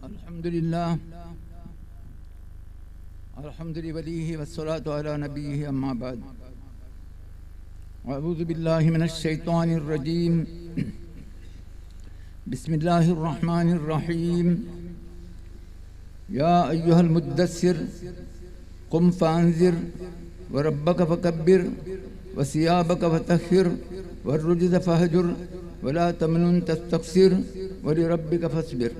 अल्हम्दुलिल्लाह अल्हम्दुलिल्लाह वस्सलातु अला नबीही अम्मा बाद अऊज़ु बिल्लाहि मिनश शैतानिर रजीम बिस्मिल्लाहिर रहमानिर रहीम या अय्युहल मुद्दस्सिर कुम फ़अंज़िर व रब्बक फ़कब्बिर व सियाबक फ़तह्हिर वर्रुज्ज़ फ़हजुर वला तमनुन तस्तक्सिर वलिरब्बिक फ़स्बिर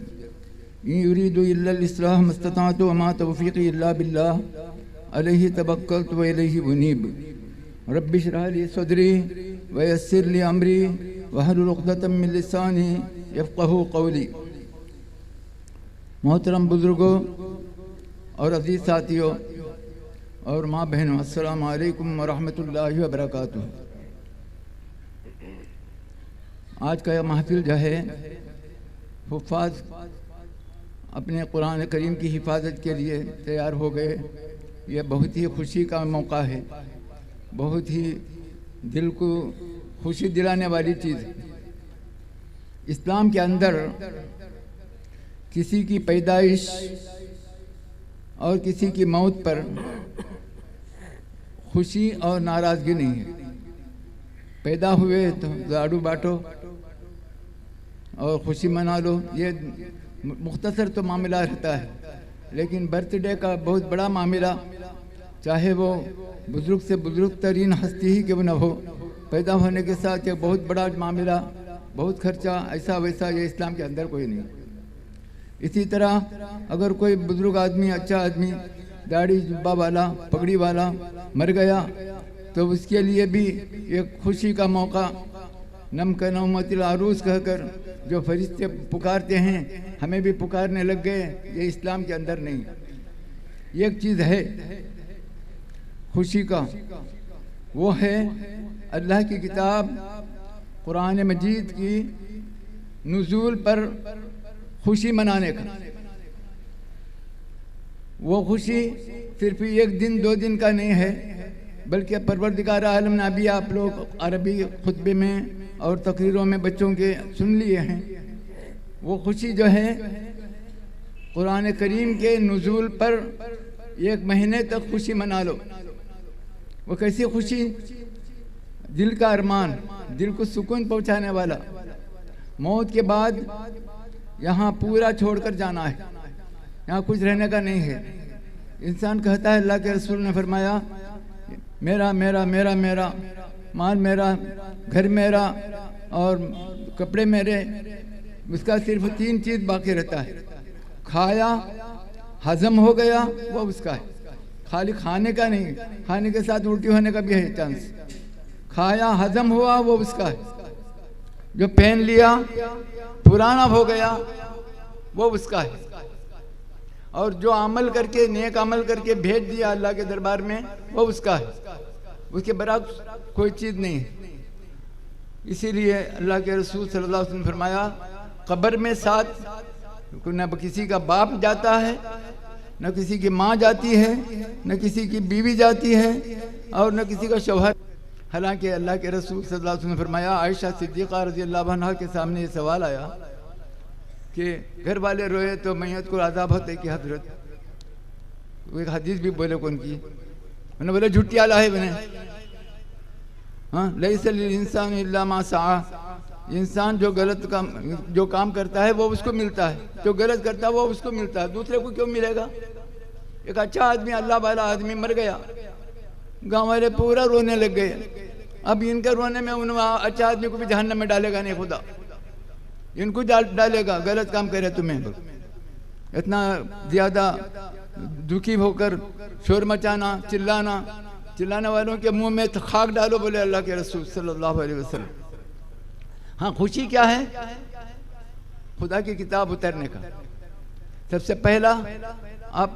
इन युरीदु इल्लल इस्लाह मस्तताअतु वमा तौफ़ीक़ी इल्ला बिल्लाह अलैहि तवक्कलतु व इलैहि उनीब रब्बि इश्रह ली सदरी व यस्सिर ली अमरी वहलुल उक़दतम मिन लिसानी यफ़क़हू क़ौली। मोहतरम बुज़ुर्गों और अज़ीज़ साथियों और माँ बहनों, अस्सलामु अलैकुम व रहमतुल्लाहि व बरकातुहू। आज का यह महफ़िल जो है हुफ़ाज़ अपने कुरान करीम की हिफाजत के लिए तैयार हो गए। यह बहुत ही खुशी का मौका है, बहुत ही दिल को खुशी दिलाने वाली चीज़। इस्लाम के अंदर किसी की पैदाइश और किसी की मौत पर खुशी और नाराज़गी नहीं है। पैदा हुए तो झाड़ू बांटो और खुशी मना लो, ये मुख्तसर तो मामला रहता है, लेकिन बर्थडे का बहुत बड़ा मामला, चाहे वो बुज़ुर्ग से बुज़ुर्ग तरीन हस्ती ही क्यों न हो, पैदा होने के साथ एक बहुत बड़ा मामला, बहुत खर्चा, ऐसा वैसा ये इस्लाम के अंदर कोई नहीं। इसी तरह अगर कोई बुज़ुर्ग आदमी, अच्छा आदमी, दाढ़ी जुब्बा वाला, पगड़ी वाला मर गया तो उसके लिए भी एक खुशी का मौका, नम का नौमतिल आरूस कहकर जो फरिश्ते पुकारते हैं, हमें भी पुकारने लग गए। ये इस्लाम के अंदर नहीं। एक चीज़ है खुशी का, वो है अल्लाह की किताब कुरान मजीद की नुज़ूल पर खुशी मनाने का। वो खुशी सिर्फ एक दिन दो दिन का नहीं है, बल्कि परवरदिगार आलम ने अभी आप लोग अरबी खुतबे में और तकरीरों में बच्चों के सुन लिए हैं। वो खुशी जो है कुरान करीम के नुज़ूल पर एक महीने तक खुशी मना लो। वो कैसी खुशी? दिल का अरमान, दिल को सुकून पहुंचाने वाला। मौत के बाद यहाँ पूरा छोड़कर जाना है, यहाँ कुछ रहने का नहीं है। इंसान कहता है, अल्लाह के रसूल ने फरमाया, मेरा मेरा मेरा मेरा माल मेरा, घर मेरा और कपड़े मेरे। उसका सिर्फ तीन चीज़ बाकी रहता है, खाया, हजम हो गया, वो उसका है। खाली खाने का नहीं, खाने के साथ उल्टी होने का भी है चांस। खाया, हजम हुआ, वो उसका है। जो पहन लिया, पुराना हो गया, वो उसका है। और जो अमल करके, नेक अमल करके भेज दिया अल्लाह के दरबार में, वो उसका है। उसके बराबर कोई चीज़ नहीं है। इसीलिए अल्लाह के रसूल सल्लल्लाहु अलैहि वसल्लम ने फरमाया, कब्र में साथ न किसी का बाप जाता है, न किसी की माँ जाती है, न किसी की बीवी जाती है, और न किसी का शौहर। हालांकि अल्लाह के रसूल सल्लल्लाहु अलैहि वसल्लम ने फरमाया, आयशा सिद्दीक़ा रज़ी अल्लाह अन्हा के सामने ये सवाल आया कि घर वाले रोए तो मैयत को अज़ाब होता है कि हजरत? वो एक हदीस भी बोले कौन की, मैंने बोले झूठी आला है मैंने। हाँ, लैसा लिल इंसान इल्ला मा सआ। इंसान जो काम करता है वो उसको मिलता है, जो गलत करता है वो उसको मिलता है, दूसरे को क्यों मिलेगा? एक अच्छा आदमी, अल्लाह वाला आदमी मर गया, गाँव वाले पूरा रोने लग गए। अब इनके रोने में उन अच्छा आदमी को भी जहन्नम में डालेगा नहीं खुदा, इनको डालेगा, गलत काम करे तुम्हें। इतना ज़्यादा दुखी होकर शोर मचाना, चिल्लाने वालों के मुंह में तो खाक डालो, बोले अल्लाह के रसूल सल्लल्लाहु अलैहि वसल्लम। हाँ, खुशी क्या है? खुदा की किताब उतरने का। सबसे पहला, आप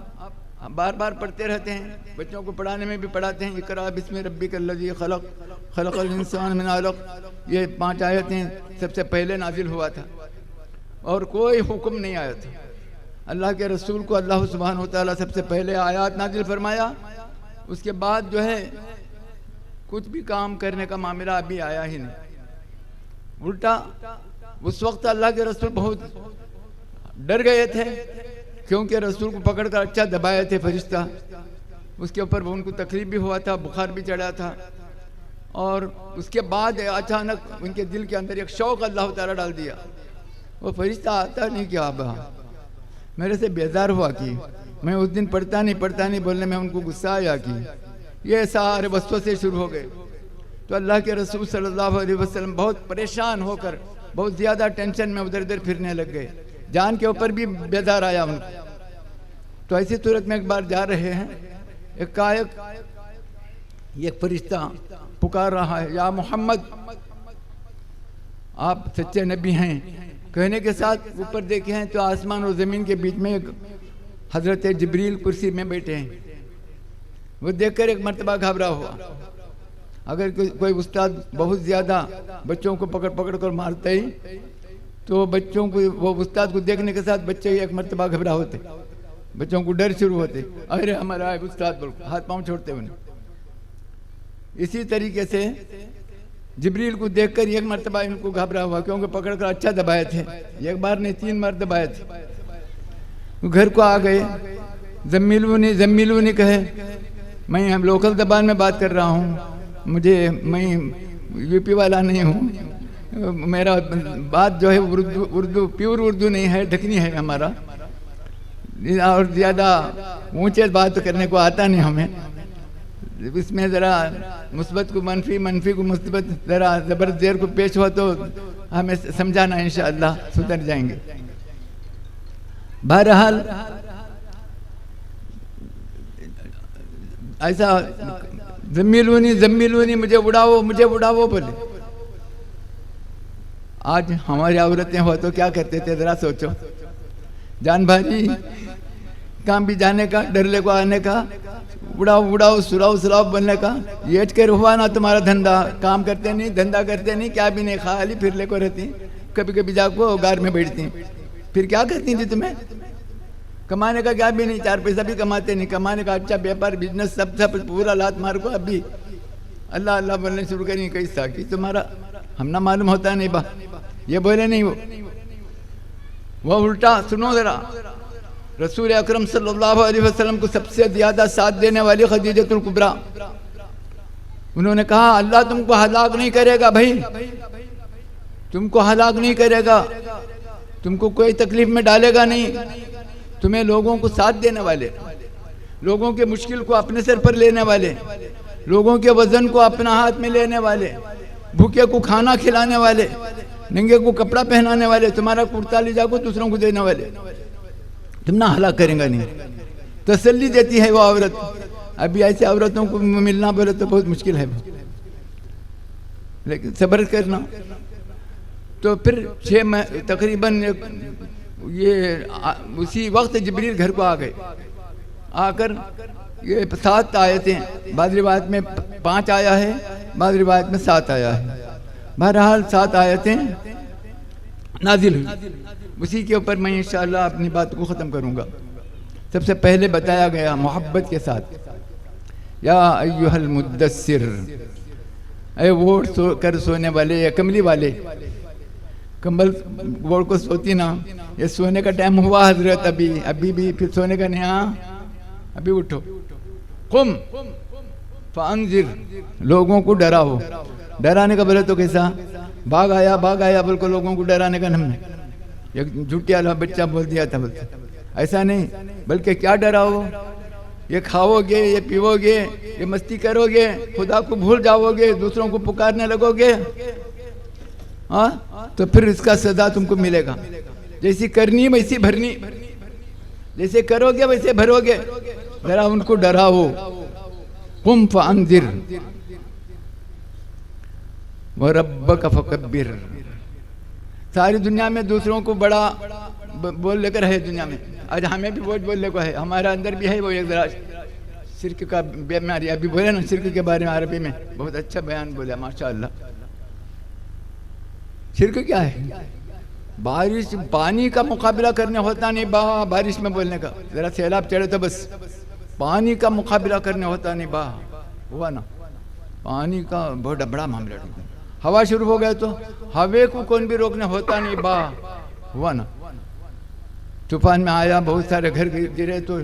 बार बार पढ़ते रहते हैं, बच्चों को पढ़ाने में भी पढ़ाते हैं, इक़रा बिस्मि रब्बिकल्लज़ी खलक़ खलक़ल इंसान मिन अलक़। ये 5 आयतें सबसे पहले नाजिल हुआ था और कोई हुक्म नहीं आया था। अल्लाह के रसूल को अल्लाह सुब्हानहु व तआला सबसे पहले आयात नाजिल फरमाया, उसके बाद जो है कुछ भी काम करने का मामला अभी आया ही नहीं। उल्टा उस वक्त अल्लाह के रसूल बहुत डर गए थे क्योंकि रसूल को पकड़कर अच्छा दबाए थे फरिश्ता। उसके ऊपर उनको तकलीफ भी हुआ था, बुखार भी चढ़ा था। और उसके बाद अचानक उनके दिल के अंदर एक शौक़ अल्लाह ताला डाल दिया। वो फरिश्ता आता नहीं कि आप मेरे से बेजार हुआ कि मैं उस दिन पढ़ता नहीं बोलने में उनको गुस्सा आया कि ये सारे वस्तुओं से शुरू हो गए। तो अल्लाह के रसूल सल्लल्लाहु अलैहि वसल्लम बहुत परेशान होकर बहुत ज़्यादा टेंशन में उधर उधर फिरने लग गए। जान के ऊपर भी बेजार आया उनको। तो ऐसी सूरत में एक बार जा रहे हैं, एक कायक एक फरिश्ता पुकार रहा है, या मोहम्मद आप सच्चे नबी हैं। कहने के साथ ऊपर देखे हैं तो आसमान और ज़मीन के बीच में एक हज़रत जिब्रील कुर्सी में बैठे हैं। वो देखकर एक मर्तबा घबरा हुआ। अगर कोई उस्ताद बहुत ज़्यादा बच्चों को पकड़ पकड़ कर मारते ही तो बच्चों को, वो उस्ताद को देखने के साथ बच्चे एक मर्तबा घबरा होते, बच्चों को डर शुरू होते, अरे हमारा उस्ताद बोल हाथ पांव छोड़ते उन्हें। इसी तरीके से जिब्रील को देखकर एक मर्तबा इनको घबरा हुआ क्योंकि पकड़ कर अच्छा दबाए थे, एक बार नहीं 3 बार दबाए थे। घर को आ गए, जम्मिलूनी कहे, मैं हम लोकल जबान में बात कर रहा हूँ, मैं यूपी वाला नहीं हूँ, मेरा बात जो है उर्दू प्योर उर्दू नहीं है, दखनी है हमारा, और ज़्यादा ऊंचे बात करने को आता नहीं हमें। इसमें ज़रा मुस्बत को मनफी, मनफी को मुस्बत, ज़रा ज़बरदस्त देर को पेश हो तो हमें समझाना, इंशाअल्लाह सुधर जाएंगे। बहरहाल ऐसा जम्मिलूनी मुझे उड़ाओ बोले। आज हमारी औरतें हो तो क्या कहते थे ज़रा सोचो, जान भाजी काम भी जाने का, डरले को आने का, उड़ाओ सुराओ बनने का, ये कर हुआ ना तुम्हारा धंधा, काम करते नहीं, धंधा करते नहीं, क्या भी नहीं, खाली फिरले को रहती, कभी कभी जाको गार में बैठती, फिर क्या करती थी तुम्हें, कमाने का क्या भी नहीं, 4 पैसा भी कमाते नहीं, कमाने का अच्छा व्यापार बिजनेस सब पूरा लात मार को अभी अल्लाह अल्लाह बोलने शुरू करेंगे कैसा कि तुम्हारा हम ना मालूम होता नहीं बा, ये बोले नहीं वो उल्टा। सुनो जरा, रसूल अकरम सल्लल्लाहु अलैहि वसल्लम को सबसे ज़्यादा साथ देने वाली खदीजतुल कुबरा, उन्होंने कहा अल्लाह तुमको हलाक नहीं करेगा भाई, तुमको हलाक नहीं करेगा, तुमको कोई तकलीफ में डालेगा नहीं, तुम्हें लोगों को साथ देने वाले, लोगों के मुश्किल को अपने सर पर लेने वाले, लोगों के वजन को अपना हाथ में लेने वाले, भूखे को खाना खिलाने वाले, नंगे को कपड़ा पहनाने वाले, तुम्हारा कुर्ता ले जाको दूसरों को देने वाले, तुम ना हलाक करेंगे नहीं, तसल्ली देती है वो औरत। अभी ऐसे औरतों को मिलना बोले तो बहुत मुश्किल है, लेकिन सब्र करना। तो फिर तकरीबन ये उसी वक्त जिब्रील घर को आ गए, आकर ये 7 आयतें, बाद रिवायत में 5 आया है, बाद रिवायत में 7 आया है, बहरहाल 7 आयतें नाजिल हुई। उसी के ऊपर मैं इंशाअल्लाह अपनी बात को ख़त्म करूँगा। सबसे पहले बताया गया मोहब्बत के साथ, या अय्युहल मुद्दस्सिर, अरे वोट कर सोने वाले या कमली वाले, कंबल वोट को सोती ना, ये सोने का टाइम हुआ हजरत, अभी भी फिर सोने का नहीं, हाँ अभी उठो, कुम फअंज़िर, लोगों को डराओ। डराने का बोले तो कैसा, भाग आया बोल को लोगों को डराने का नाम है, एक झूठी वाला बच्चा बोल दिया था, बोलते ऐसा नहीं, बल्कि क्या डराओ, ये खाओगे, ये पीओगे, ये मस्ती करोगे, खुदा को भूल जाओगे, दूसरों को पुकारने लगोगे, हाँ तो फिर इसका सजा तुमको मिलेगा। जैसी करनी वैसी भरनी, जैसे करोगे वैसे भरोगे, जरा उनको डराओ। कुम फअंज़िर व रब्बक फकब्बिर, सारी दुनिया में दूसरों को बड़ा बोल लेकर है दुनिया में, आज हमें भी बहुत बोलने को है, हमारा अंदर भी है वो एक जरा शिर्क का बीमारी। अभी बोले ना शिर्क के बारे में, अरबी में बहुत अच्छा बयान बोला माशाअल्लाह। शिर्क क्या है, बारिश पानी का मुकाबला करने होता नहीं बा, बारिश में बोलने का, जरा सैलाब चढ़े तो बस पानी का मुकाबला करने होता नहीं बा, हुआ ना, पानी का बहुत बड़ा मामला। हवा शुरू हो गया तो हवे को कौन भी रोकने होता नहीं बा, हुआ ना। तूफान में आया, बहुत सारे घर गिरे तो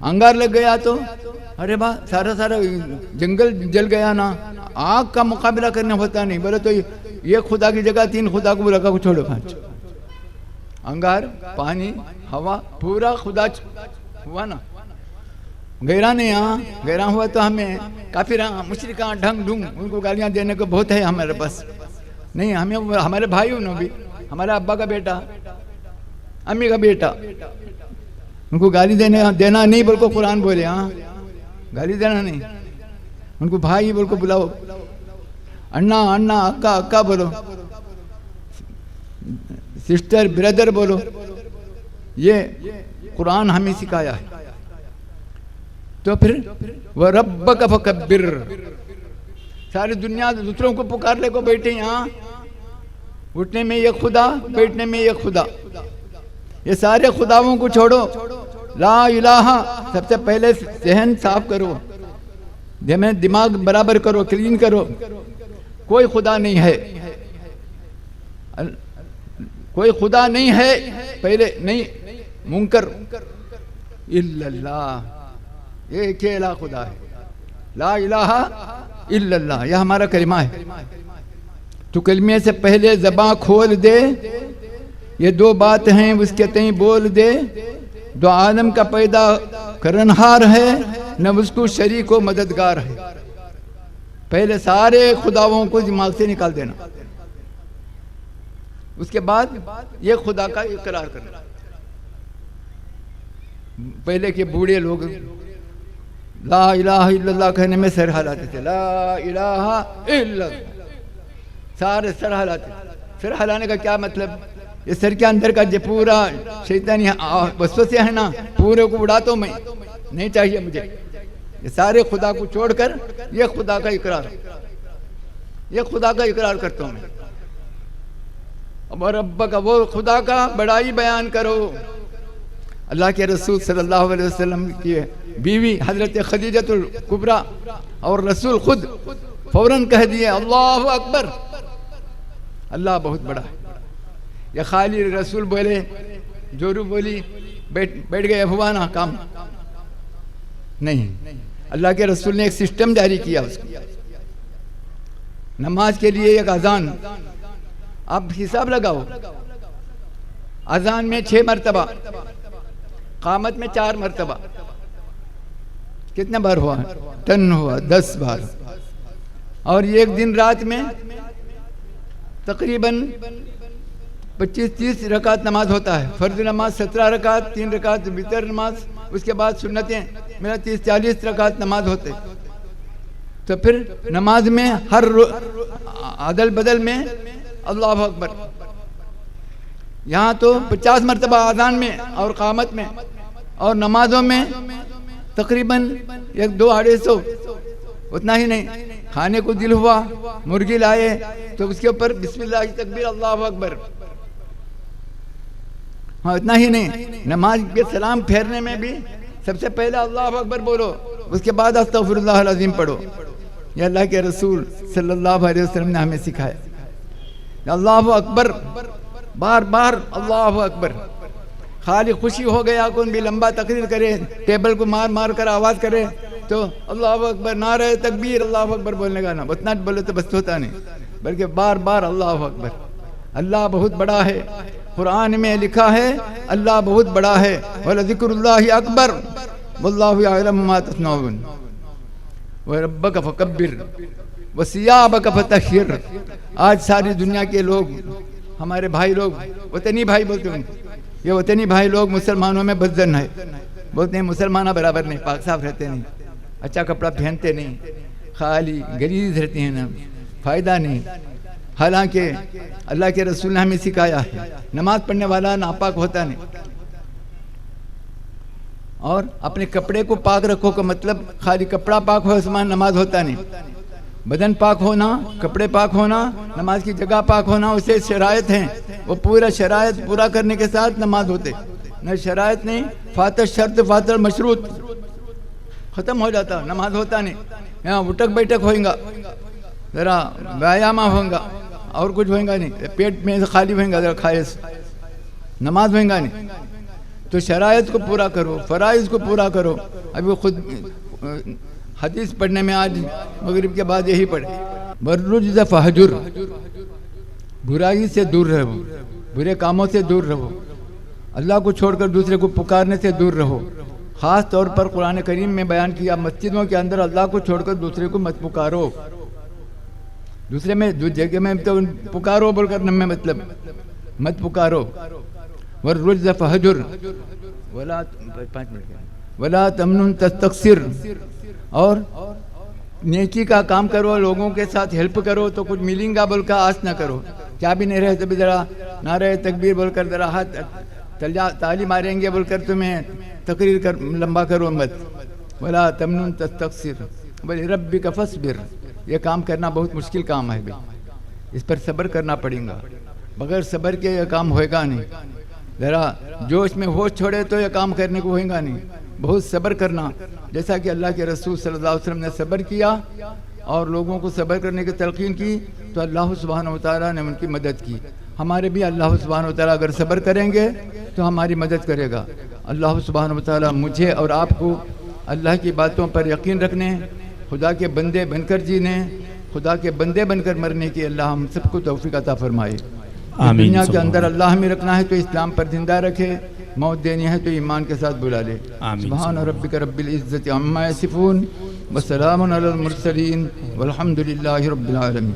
अंगार लग गया तो अरे वाह, सारा सारा जंगल जल गया ना। आग का मुकाबला करने होता नहीं, बोले तो ये खुदा की जगह 3 खुदा को लगा को छोड़ो 5। अंगार, पानी, हवा, पूरा खुदा हुआ ना। गैरा नहीं, यहाँ गैरा हुआ तो हमें काफिर मुशरिका ढंग ढूंग उनको गालियां देने को बहुत है हमारे पास। नहीं, हमें हमारे भाई उन्होंने भी, हमारे अब्बा का बेटा, अम्मी का बेटा, उनको गाली देना नहीं बोल को कुरान बोले। हाँ, गाली देना नहीं, उनको भाई बोल को बुलाओ, अन्ना अन्ना, अक्का अक्का बोलो, सिस्टर ब्रदर बोलो। ये कुरान हमें सिखाया है। तो फिर वह रब्ब का फकब्बिर, सारी दुनिया दूसरों को पुकारने को बैठे यहाँ, उठने में ये खुदा, बैठने में ये खुदा। ये सारे खुदाओं को छोड़ो, ला इलाहा। सबसे पहले जहन साफ करो, दिमाग बराबर करो, क्लीन करो। कोई खुदा नहीं है, कोई खुदा नहीं है पहले, नहीं मुनकर इल्लल्लाह, ये अकेला खुदा है। ला इलाहा इल्लल्लाह, यह हमारा कलिमा है। तो कलिमे से पहले ज़बान खोल दे, ये 2 बात हैं उसके तई बोल दे। जो आलम का पैदा करनहार है, न उसको शरीक व मददगार है। पहले सारे खुदाओं को दिमाग से निकाल देना, उसके बाद ये खुदा का इकरार करना। पहले के बूढ़े लोग ला इलाहा इल्लल्लाह कहने में सर हिलाते थे, ला इलाहा इल्लल्लाह, सारे सर हिलाते। सर हिलाने का क्या मतलब? ये सर के अंदर का जो पूरा शैतानी वसवसे है ना, पूरे को उड़ा तो मैं नहीं चाहिए मुझे। ये सारे खुदा को छोड़कर ये खुदा का इकरार, ये खुदा का इकरार करता हूँ मैं। अब रब्ब का, वो खुदा का बड़ाई बयान करो। अल्लाह के रसूल सल्लल्लाहु अलैहि वसल्लम की बीवी हजरत खदीजतुल कुबरा और रसूल खुद फौरन कह दिए अल्लाहु अकबर, अल्लाह बहुत बड़ा है। या खाली रसूल बोले, जोरू बोली, बैठ गए, हुआ ना काम? नहीं, अल्लाह के रसूल ने एक सिस्टम जारी किया उसको। नमाज के लिए एक अजान, आप हिसाब लगाओ, अजान में 6 मरतबा, कामत में 4 मरतबा, कितने बार हुआ? 10 हुआ, 10 बार। और एक दिन रात में तकरीबन 25-30 रकात नमाज होता है। फर्ज नमाज 17 रकात, 3 रकात वितर नमाज, उसके बाद सुन्नतें मेरा 30-40 रकात नमाज होते। तो फिर नमाज में हर अदल बदल में अल्लाह अकबर। यहाँ तो 50 मरतबा आज़ान में और कामत में, और नमाजों में तकरीबन 100-250, उतना ही नहीं। खाने को दिल हुआ, मुर्गी लाए तो उसके ऊपर बिस्मिल्लाह की तकबीर, अल्लाह अकबर। हाँ, इतना ही नहीं, नमाज के सलाम फेरने में भी सबसे पहले अल्लाह अकबर बोलो, उसके बाद अस्तगफिरुल्लाह अज़ीम पढ़ो। ये अल्लाह के रसूल सल्लल्लाहु अलैहि वसल्लम ने हमें सिखाया। अल्लाह अकबर, बार बार अल्लाह अकबर। खाली खुशी हो गया कौन भी लंबा तकरीर करे, टेबल को मार मार कर आवाज़ करे तो अल्लाह अकबर, नारे तकबीर, अल्लाह अकबर बोलने का ना, उतना बोले तो बस होता नहीं, बल्कि बार बार अल्लाह अकबर। अल्लाह बहुत बड़ा है, कुरान में लिखा है अल्लाह बहुत बड़ा है। वला ज़िक्रुल्लाहि अकबर वल्लाहु यअलमु मा तस्नऊन व रब्बक फकब्बिर व सियाबक फतहिर। आज सारी दुनिया के लोग, हमारे भाई लोग, वतनी भाई बोलते हैं, ये वतनी भाई लोग मुसलमानों में बदजन है, बोलते हैं मुसलमान बराबर नहीं, पाक साफ रहते नहीं, अच्छा कपड़ा पहनते नहीं, खाली गलीज रहते हैं ना, फ़ायदा नहीं। हालांकि अल्लाह के रसूल ने हमें सिखाया है नमाज पढ़ने वाला नापाक होता नहीं। और अपने कपड़े को पाक रखो का मतलब खाली कपड़ा पाक हो समान नमाज होता नहीं। बदन पाक होना, कपड़े पाक होना, नमाज की जगह पाक होना, उसे शरायत हैं, वो पूरा शरायत पूरा करने के साथ नमाज होते। न शरायत नहीं, फातर शर्त फातर मशरूत खत्म हो जाता, नमाज होता नहीं। यहाँ उठक बैठक होएगा, जरा व्यायाम होगा और कुछ होएगा नहीं, पेट में खाली होएगा जरा खाए। नमाज होगा नहीं। तो शरायत को पूरा करो, फ़राइज़ को पूरा करो। अभी खुद हदीस पढ़ने में आज मगरिब के बाद यही पढ़े, वरुज्ज़ फहजुर, बुराई से दूर रहो, बुरे कामों से दूर रहो, अल्लाह को छोड़कर दूसरे को पुकारने से दूर रहो। ख़ास तौर पर कुरान करीम में बयान किया, मस्जिदों के अंदर अल्लाह को छोड़कर दूसरे को मत पुकारो। दूसरे में जो जगह में तो पुकारो बोलकर न में मतलब मत पुकारो। वरुज्ज़ फहजुर वला 5 मिनट वला तमनुन तस्तक्सिर, और नेकी का काम करो, लोगों के साथ हेल्प करो तो कुछ मिलेगा बोलकर आस ना करो। क्या भी नहीं रहे तो भी ज़रा नारे तकबीर बोलकर ज़रा हाथ ताली मारेंगे बोलकर तुम्हें तकरीर कर लंबा करो मत। वला तमनुन तस्तक्सिर वली रब्बिक फस्बिर, ये काम करना बहुत मुश्किल काम है भाई, इस पर सब्र करना पड़ेगा। बगैर सब्र के ये काम होएगा नहीं। ज़रा जोश में होश छोड़े तो ये काम करने को होएगा नहीं। बहुत सब्र करना, जैसा कि अल्लाह के रसूल सल्लल्लाहु अलैहि वसल्लम ने सब्र किया और लोगों को सब्र करने की तलकीन की तो अल्लाह सुब्हानहू व तआला ने उनकी मदद की। हमारे भी अल्लाह सुब्हानहू व तआला अगर सब्र करेंगे तो हमारी मदद करेगा। अल्लाह सुब्हानहू व तआला मुझे और आपको अल्लाह की बातों पर यकीन रखने, खुदा के बंदे बनकर जीने, खुदा के बंदे बनकर मरने की अल्लाह हम सबको तौफीक अता फरमाए। दुनिया के अंदर अल्लाह में रखना है तो इस्लाम पर जिंदा रखे, मौत देनी है तो ईमान के साथ बुला ले। सुभान रब्बिक रब्बिल इज्जति अम्मा यसिफून व सलामुन अलल मुरसलीन वल्हम्दुलिल्लाहि रब्बिल आलमीन।